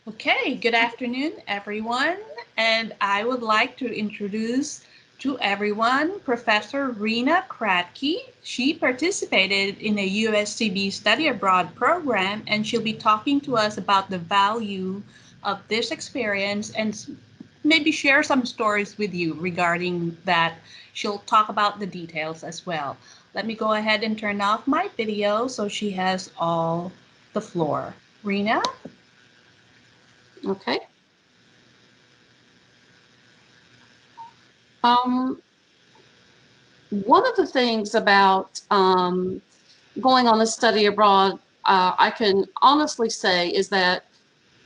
Okay, good afternoon, everyone. And I would like to introduce to everyone Professor Rena Kratky. She participated in a USCB study abroad program, and she'll be talking to us about the value of this experience and maybe share some stories with you regarding that. She'll talk about the details as well. Let me go ahead and turn off my video so she has all the floor. Rena? Okay. Um, One of the things about going on a study abroad, I can honestly say is that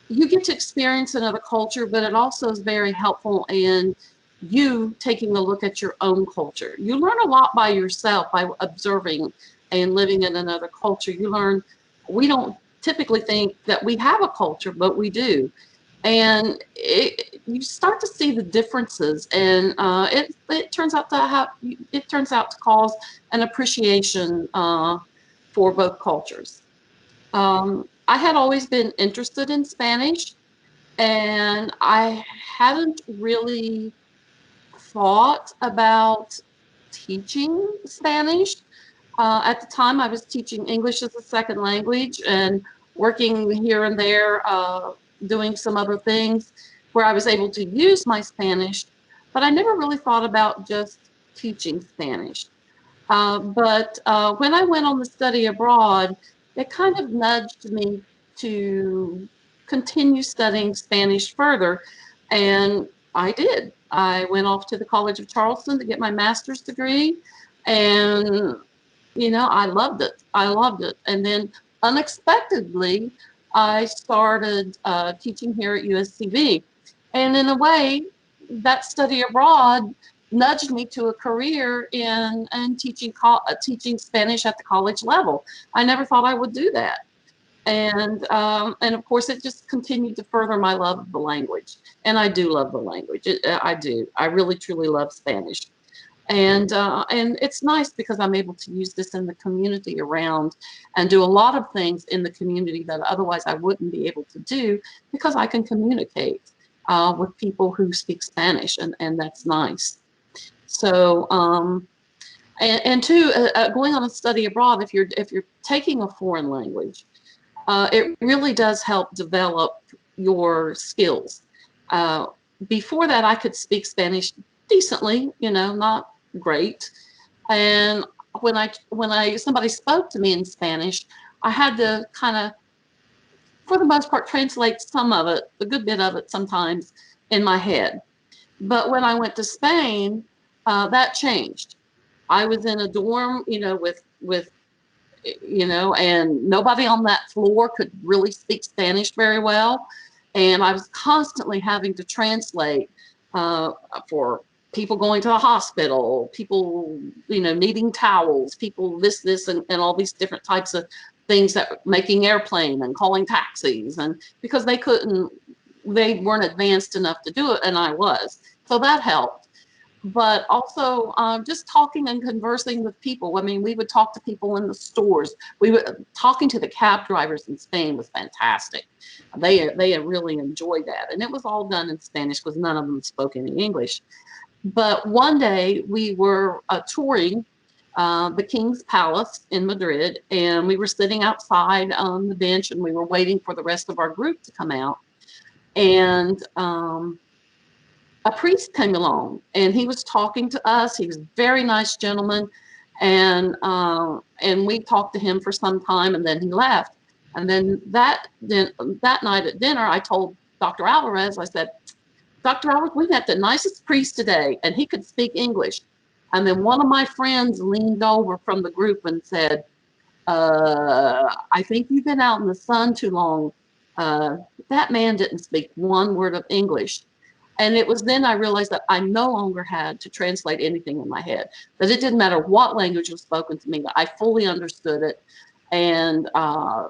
you get to experience another culture, but it also is very helpful in you taking a look at your own culture. You learn a lot by yourself by observing and living in another culture. You learn, we don't typically think that we have a culture, but we do. And you start to see the differences, and it turns out to have it turns out to cause an appreciation for both cultures. I had always been interested in Spanish, and I hadn't really thought about teaching Spanish. At the time, I was teaching English as a second language and working here and there, doing some other things where I was able to use my Spanish, but I never really thought about just teaching Spanish. But when I went on the study abroad, it kind of nudged me to continue studying Spanish further. And I did. I went off to the College of Charleston to get my master's degree. And, I loved it. I loved it. And then unexpectedly, I started teaching here at USCB. And in a way, that study abroad nudged me to a career in teaching Spanish at the college level. I never thought I would do that, and of course, it just continued to further my love of the language. And I do love the language. I do. I really truly love Spanish, and it's nice because I'm able to use this in the community around, and do a lot of things in the community that otherwise I wouldn't be able to do because I can communicate with people who speak Spanish, and that's nice. So, and two, going on a study abroad, if you're taking a foreign language, it really does help develop your skills. Uh, Before that, I could speak Spanish decently, not great. And when I somebody spoke to me in Spanish, I had to kind of, for the most part, translate some of it, a good bit of it sometimes, in my head. But when I went to Spain, that changed. I was in a dorm, and nobody on that floor could really speak Spanish very well, and I was constantly having to translate uh, for people going to the hospital, people, needing towels, people and all these different types of things, that making airplane and calling taxis, and because they weren't advanced enough to do it, and I was, so that helped. But also just talking and conversing with people. I mean, we would talk to people in the stores. We were talking to the cab drivers in Spain was fantastic. They really enjoyed that, and it was all done in Spanish because none of them spoke any English. But one day we were touring the King's Palace in Madrid, and we were sitting outside on the bench, and we were waiting for the rest of our group to come out. And a priest came along, and he was talking to us. He was a very nice gentleman, and we talked to him for some time, and then he left. And then that night at dinner, I told Dr. Alvarez, I said, Dr. Alvarez, we met the nicest priest today, and he could speak English. And then one of my friends leaned over from the group and said, I think you've been out in the sun too long. Uh, that man didn't speak one word of English. And it was then I realized that I no longer had to translate anything in my head, that it didn't matter what language was spoken to me, that I fully understood it. And I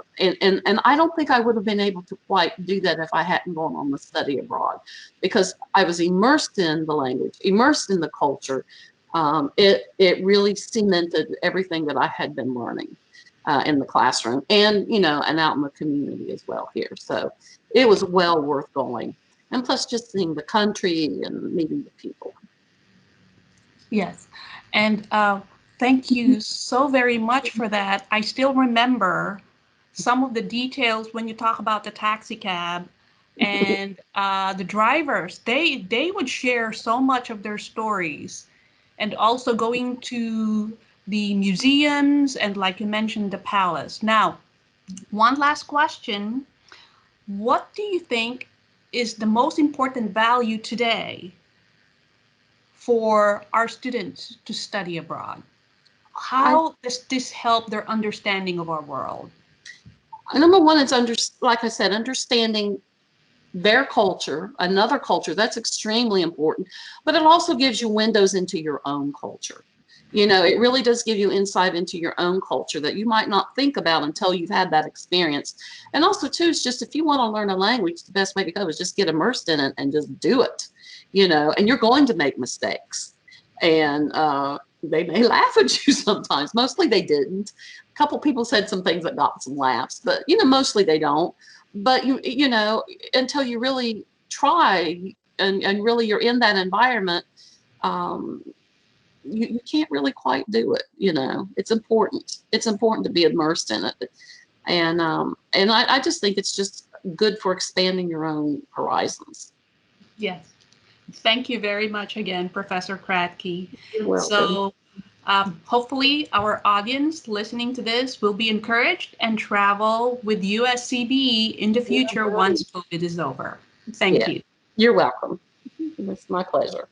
don't think I would have been able to quite do that if I hadn't gone on the study abroad, because I was immersed in the language, immersed in the culture. It really cemented everything that I had been learning. in the classroom, and and out in the community as well here. So it was well worth going, and plus just seeing the country and meeting the people. Yes. And thank you so very much for that. I still remember some of the details when you talk about the taxi cab and the drivers. They would share so much of their stories, and also going to the museums and, like you mentioned, the palace. Now, one last question. What do you think is the most important value today for our students to study abroad? I How does this help their understanding of our world? Number one is like I said, understanding their culture, another culture. That's extremely important. But it also gives you windows into your own culture. It really does give you insight into your own culture that you might not think about until you've had that experience. And also, too, it's just if you want to learn a language, the best way to go is just get immersed in it and just do it. And you're going to make mistakes. And they may laugh at you sometimes. Mostly they didn't. A couple people said some things that got some laughs, but mostly they don't. But until you really try and really you're in that environment, um, you can't really quite do it. It's important. It's important to be immersed in it, and I just think it's just good for expanding your own horizons. Yes. Thank you very much again, Professor Kratky. You're welcome. So hopefully our audience listening to this will be encouraged and travel with USCB in the future once COVID is over. Thank Yeah, you. you're welcome. It's my pleasure.